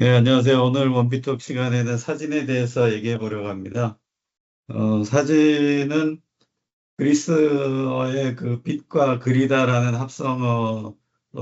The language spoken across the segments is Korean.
예, 안녕하세요. 오늘 원피톡 시간에는 사진에 대해서 얘기해 보려고 합니다. 사진은 그리스어의 그 빛과 그리다라는 합성어로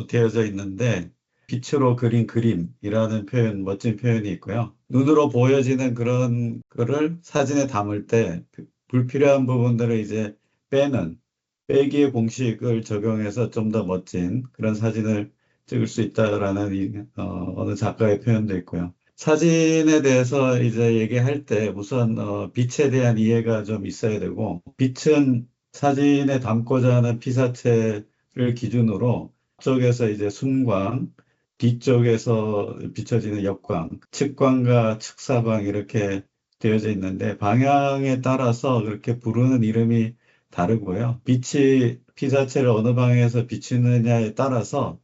되어져 있는데, 빛으로 그린 그림이라는 표현, 멋진 표현이 있고요. 눈으로 보여지는 그런 거를 사진에 담을 때 불필요한 부분들을 이제 빼는, 빼기의 공식을 적용해서 좀 더 멋진 그런 사진을 찍을 수 있다라는 어느 작가의 표현도 있고요. 사진에 대해서 이제 얘기할 때 우선 빛에 대한 이해가 좀 있어야 되고, 빛은 사진에 담고자 하는 피사체를 기준으로 쪽에서 이제 순광, 뒤쪽에서 비춰지는 역광, 측광과 측사광 이렇게 되어져 있는데 방향에 따라서 그렇게 부르는 이름이 다르고요. 빛이 피사체를 어느 방향에서 비추느냐에 따라서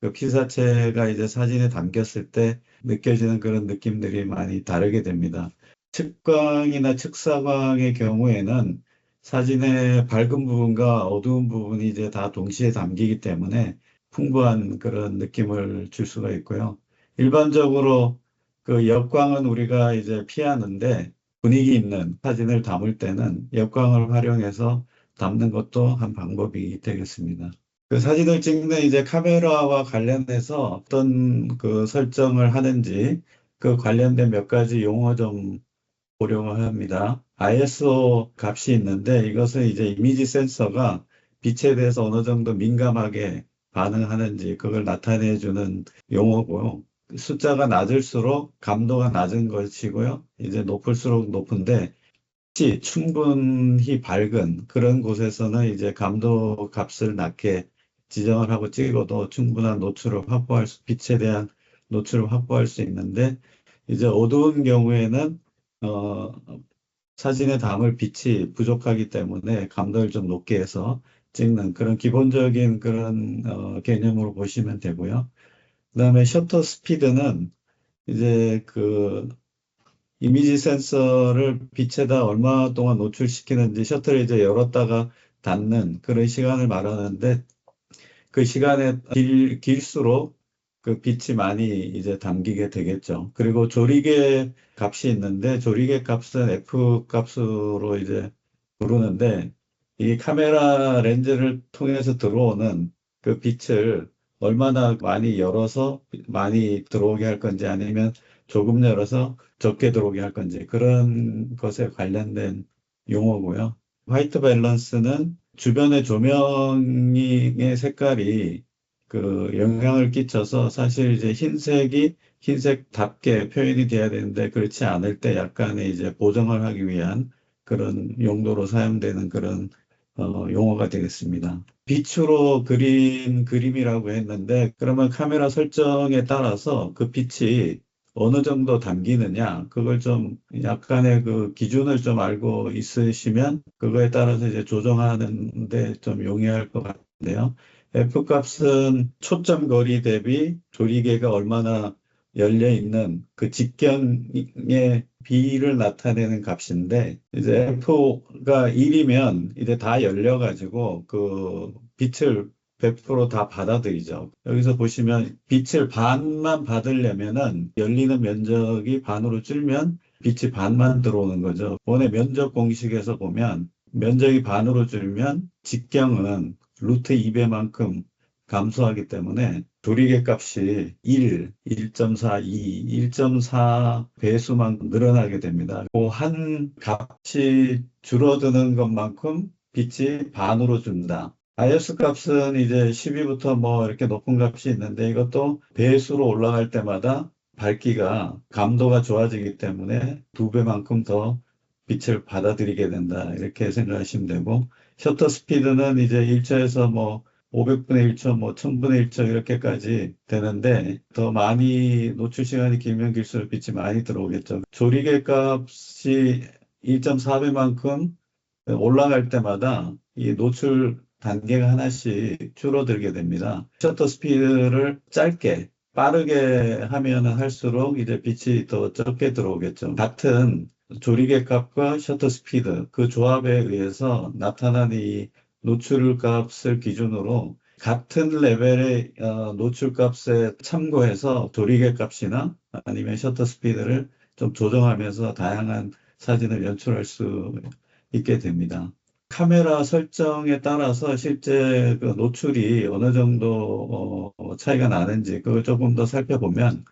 그 피사체가 이제 사진에 담겼을 때 느껴지는 그런 느낌들이 많이 다르게 됩니다. 측광이나 측사광의 경우에는 사진의 밝은 부분과 어두운 부분이 이제 다 동시에 담기기 때문에 풍부한 그런 느낌을 줄 수가 있고요. 일반적으로 그 역광은 우리가 이제 피하는데 분위기 있는 사진을 담을 때는 역광을 활용해서 담는 것도 한 방법이 되겠습니다. 그 사진을 찍는 이제 카메라와 관련해서 어떤 그 설정을 하는지 그 관련된 몇 가지 용어 좀 보려고 합니다. ISO 값이 있는데 이것은 이제 이미지 센서가 빛에 대해서 어느 정도 민감하게 반응하는지 그걸 나타내 주는 용어고요. 숫자가 낮을수록 감도가 낮은 것이고요. 이제 높을수록 높은데 충분히 밝은 그런 곳에서는 이제 감도 값을 낮게 지정을 하고 찍어도 충분한 노출을 빛에 대한 노출을 확보할 수 있는데, 이제 어두운 경우에는, 어, 사진에 담을 빛이 부족하기 때문에 감도를 좀 높게 해서 찍는 그런 기본적인 그런, 개념으로 보시면 되고요. 그다음에 셔터 스피드는 이제 그 이미지 센서를 빛에다 얼마 동안 노출시키는지 셔터를 이제 열었다가 닫는 그런 시간을 말하는데 그 시간에 길수록 그 빛이 많이 이제 담기게 되겠죠. 그리고 조리개 값이 있는데 조리개 값은 F 값으로 이제 부르는데 이 카메라 렌즈를 통해서 들어오는 그 빛을 얼마나 많이 열어서 많이 들어오게 할 건지 아니면 조금 열어서 적게 들어오게 할 건지 그런 것에 관련된 용어고요. 화이트 밸런스는 주변의 조명의 색깔이 그 영향을 끼쳐서 사실 이제 흰색이 흰색답게 표현이 돼야 되는데 그렇지 않을 때 약간의 이제 보정을 하기 위한 그런 용도로 사용되는 그런 용어가 되겠습니다. 빛으로 그린 그림이라고 했는데 그러면 카메라 설정에 따라서 그 빛이 어느 정도 담기느냐, 그걸 좀 약간의 그 기준을 좀 알고 있으시면 그거에 따라서 이제 조정하는데 좀 용이할 것 같은데요. F 값은 초점 거리 대비 조리개가 얼마나 열려 있는 그 직경의 비를 나타내는 값인데 이제 F가 1이면 이제 다 열려가지고 그 빛을 100%다 받아들이죠. 여기서 보시면 빛을 반만 받으려면은 열리는 면적이 반으로 줄면 빛이 반만 들어오는 거죠. 원의 면적 공식에서 보면 면적이 반으로 줄면 직경은 루트 2배만큼 감소하기 때문에 조리개 값이 1, 1.4, 2, 1.4 배수만큼 늘어나게 됩니다. 그 한 값이 줄어드는 것만큼 빛이 반으로 준다. IS 값은 이제 12부터 뭐 이렇게 높은 값이 있는데 이것도 배수로 올라갈 때마다 밝기가 감도가 좋아지기 때문에 두 배만큼 더 빛을 받아들이게 된다. 이렇게 생각하시면 되고 셔터 스피드는 이제 1초에서 뭐 500분의 1초, 뭐 1000분의 1초 이렇게까지 되는데 더 많이 노출 시간이 길면 길수록 빛이 많이 들어오겠죠. 조리개 값이 1.4배만큼 올라갈 때마다 이 노출 단계가 하나씩 줄어들게 됩니다. 셔터 스피드를 짧게 빠르게 하면 할수록 이제 빛이 더 적게 들어오겠죠. 같은 조리개 값과 셔터 스피드 그 조합에 의해서 나타난 이 노출 값을 기준으로 같은 레벨의 노출값에 참고해서 조리개 값이나 아니면 셔터 스피드를 좀 조정하면서 다양한 사진을 연출할 수 있게 됩니다. 카메라 설정에 따라서 실제 그 노출이 어느 정도 차이가 나는지 그걸 조금 더 살펴보면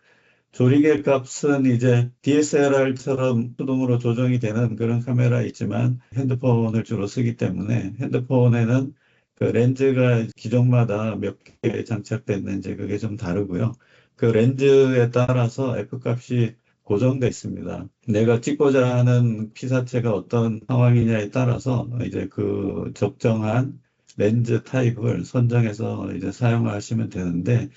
조리개 값은 이제 DSLR처럼 수동으로 조정이 되는 그런 카메라 있지만 핸드폰을 주로 쓰기 때문에 핸드폰에는 그 렌즈가 기종마다 몇 개 장착돼 있는지 그게 좀 다르고요. 그 렌즈에 따라서 F값이 고정돼 있습니다. 내가 찍고자 하는 피사체가 어떤 상황이냐에 따라서 이제 그 적정한 렌즈 타입을 선정해서 이제 사용하시면 되는데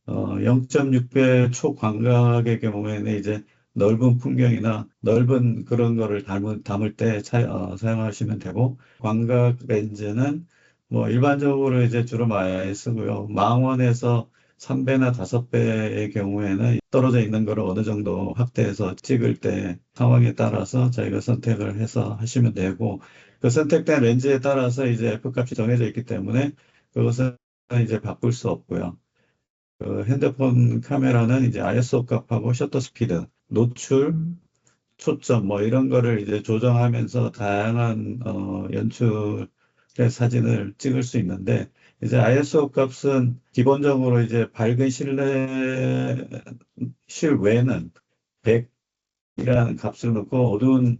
0.6배 초광각의 경우에는 이제 넓은 풍경이나 넓은 그런 거를 담을 때 사용하시면 되고, 광각 렌즈는 뭐 일반적으로 이제 주로 많이 쓰고요. 망원에서 3배나 5배의 경우에는 떨어져 있는 거를 어느 정도 확대해서 찍을 때 상황에 따라서 저희가 선택을 해서 하시면 되고, 그 선택된 렌즈에 따라서 이제 F값이 정해져 있기 때문에 그것은 이제 바꿀 수 없고요. 그 핸드폰 카메라는 이제 ISO 값하고 셔터 스피드, 노출, 초점 뭐 이런 거를 이제 조정하면서 다양한 연출의 사진을 찍을 수 있는데 이제 ISO 값은 기본적으로 이제 밝은 실외는 100이라는 값을 넣고 어두운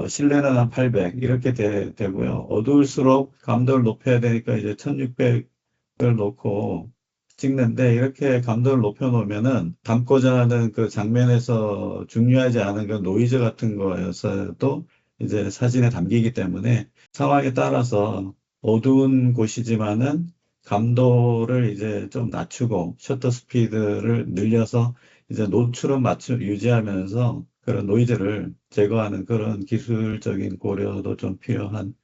실내는 한 800 이렇게 되고요. 어두울수록 감도를 높여야 되니까 이제 1600을 놓고 찍는데 이렇게 감도를 높여놓으면은 담고자 하는 그 장면에서 중요하지 않은 그 노이즈 같은 거에서도 이제 사진에 담기기 때문에 상황에 따라서 어두운 곳이지만은 감도를 이제 좀 낮추고 셔터 스피드를 늘려서 이제 노출은 유지하면서 그런 노이즈를 제거하는 그런 기술적인 고려도 좀 필요한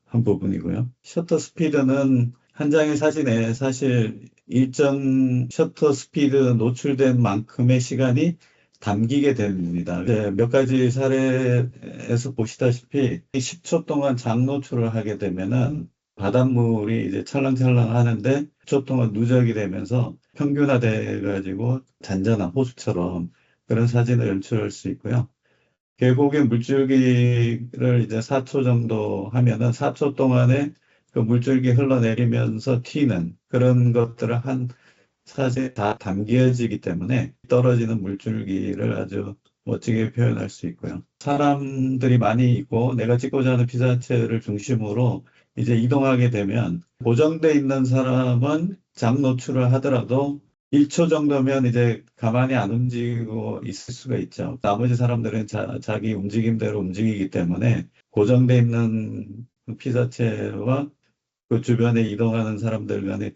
한 부분이고요. 셔터 스피드는 한 장의 사진에 사실 일정 셔터 스피드 노출된 만큼의 시간이 담기게 됩니다. 몇 가지 사례에서 보시다시피 10초 동안 장 노출을 하게 되면은 바닷물이 이제 찰랑찰랑 하는데 10초 동안 누적이 되면서 평균화돼 가지고 잔잔한 호수처럼 그런 사진을 연출할 수 있고요. 계곡의 물줄기를 이제 4초 정도 하면은 4초 동안에 그 물줄기 흘러내리면서 튀는 그런 것들을 한 사진에 다 담겨지기 때문에 떨어지는 물줄기를 아주 멋지게 표현할 수 있고요. 사람들이 많이 있고 내가 찍고자 하는 피사체를 중심으로 이제 이동하게 되면 고정돼 있는 사람은 장 노출을 하더라도 1초 정도면 이제 가만히 안 움직이고 있을 수가 있죠. 나머지 사람들은 자기 움직임대로 움직이기 때문에 고정돼 있는 그 피사체와 그 주변에 이동하는 사람들 간의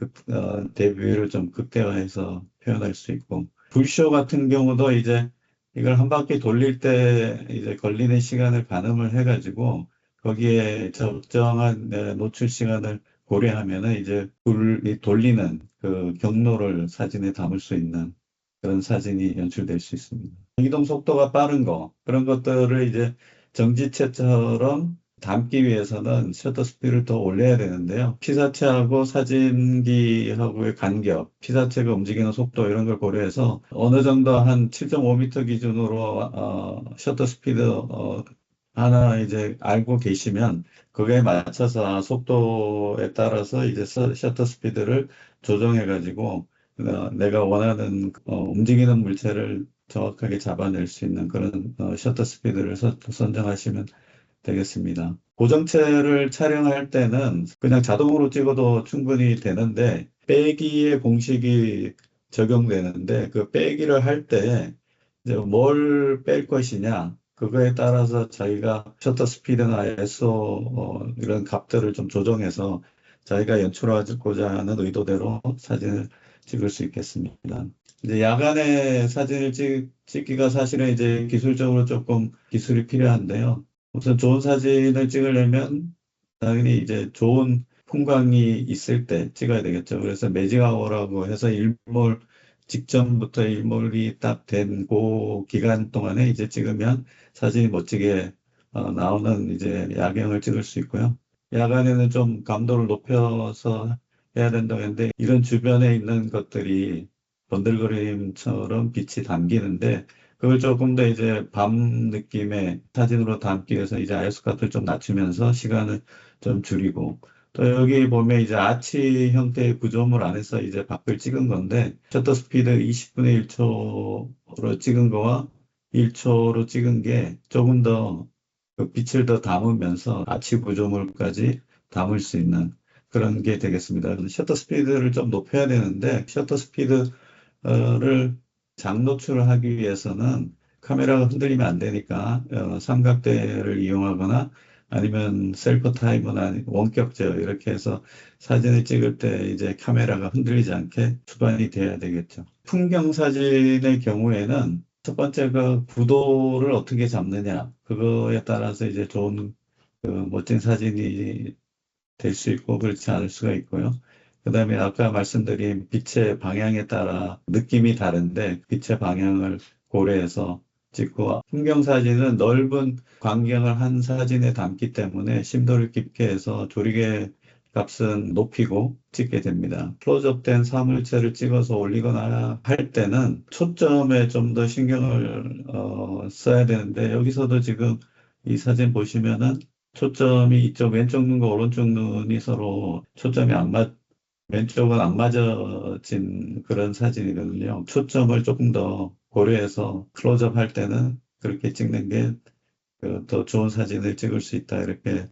대비를 좀 극대화해서 표현할 수 있고, 불쇼 같은 경우도 이제 이걸 한 바퀴 돌릴 때 이제 걸리는 시간을 가늠을 해가지고 거기에 적정한 노출 시간을 고려하면은 이제 불이 돌리는 그 경로를 사진에 담을 수 있는 그런 사진이 연출될 수 있습니다. 이동 속도가 빠른 거, 그런 것들을 이제 정지체처럼 담기 위해서는 셔터 스피드를 더 올려야 되는데요. 피사체하고 사진기하고의 간격, 피사체가 움직이는 속도 이런 걸 고려해서 어느 정도 한 7.5m 기준으로 셔터 스피드 하나 이제 알고 계시면 그거에 맞춰서 속도에 따라서 이제 셔터 스피드를 조정해 가지고 내가 원하는 움직이는 물체를 정확하게 잡아낼 수 있는 그런 셔터 스피드를 선정하시면 되겠습니다. 고정체를 촬영할 때는 그냥 자동으로 찍어도 충분히 되는데 빼기의 공식이 적용되는데 그 빼기를 할 때 이제 뭘 뺄 것이냐 그거에 따라서 자기가 셔터 스피드나 ISO 이런 값들을 좀 조정해서 자기가 연출하고자 하는 의도대로 사진을 찍을 수 있겠습니다. 이제 야간에 사진을 찍기가 사실은 이제 기술적으로 조금 기술이 필요한데요. 우선 좋은 사진을 찍으려면 당연히 이제 좋은 풍광이 있을 때 찍어야 되겠죠. 그래서 매직 아워라고 해서 일몰 직전부터 일몰이 딱 된 그 기간 동안에 이제 찍으면 사진이 멋지게 나오는 이제 야경을 찍을 수 있고요. 야간에는 좀 감도를 높여서 해야 된다고 했는데 이런 주변에 있는 것들이 번들거림처럼 빛이 담기는데 그걸 조금 더 이제 밤 느낌의 사진으로 담기 위해서 이제 ISO 값을 좀 낮추면서 시간을 좀 줄이고 또 여기 보면 이제 아치 형태의 구조물 안에서 이제 밖을 찍은 건데 셔터 스피드 20분의 1초로 찍은 거와 1초로 찍은 게 조금 더 그 빛을 더 담으면서 아치 구조물까지 담을 수 있는 그런 게 되겠습니다. 셔터 스피드를 좀 높여야 되는데 셔터 스피드를 장노출을 하기 위해서는 카메라가 흔들리면 안 되니까 삼각대를 이용하거나 아니면 셀프 타임이나 원격 제어 이렇게 해서 사진을 찍을 때 이제 카메라가 흔들리지 않게 수반이 돼야 되겠죠. 풍경 사진의 경우에는 첫 번째 그 구도를 어떻게 잡느냐 그거에 따라서 이제 좋은 그 멋진 사진이 될 수 있고 그렇지 않을 수가 있고요. 그다음에 아까 말씀드린 빛의 방향에 따라 느낌이 다른데 빛의 방향을 고려해서 찍고 풍경 사진은 넓은 광경을 한 사진에 담기 때문에 심도를 깊게 해서 조리개 값은 높이고 찍게 됩니다. 클로즈업된 사물체를 찍어서 올리거나 할 때는 초점에 좀 더 신경을 써야 되는데 여기서도 지금 이 사진 보시면은 초점이 이쪽 왼쪽 눈과 오른쪽 눈이 서로 초점이 안 왼쪽은 안 맞아진 그런 사진이거든요. 초점을 조금 더 고려해서 클로즈업 할 때는 그렇게 찍는 게 더 좋은 사진을 찍을 수 있다. 이렇게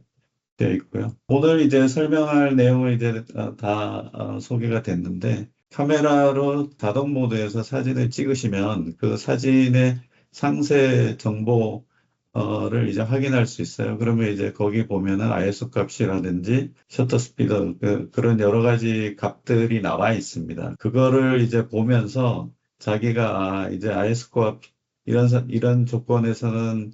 되어 있고요. 오늘 이제 설명할 내용은 이제 다 소개가 됐는데 카메라로 자동 모드에서 사진을 찍으시면 그 사진의 상세 정보를 이제 확인할 수 있어요. 그러면 이제 거기 보면은 ISO 값이라든지 셔터 스피드 그런 여러 가지 값들이 나와 있습니다. 그거를 이제 보면서 자기가 이제 ISO 값 이런 조건에서는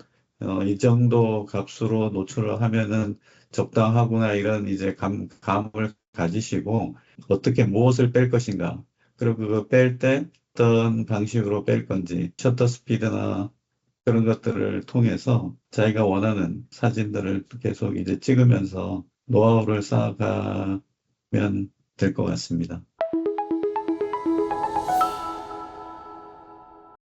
이 정도 값으로 노출을 하면은 적당하구나 이런 이제 감을 가지시고 어떻게 무엇을 뺄 것인가 그리고 그거 뺄 때 어떤 방식으로 뺄 건지 셔터 스피드나 그런 것들을 통해서 자기가 원하는 사진들을 계속 이제 찍으면서 노하우를 쌓아가면 될 것 같습니다.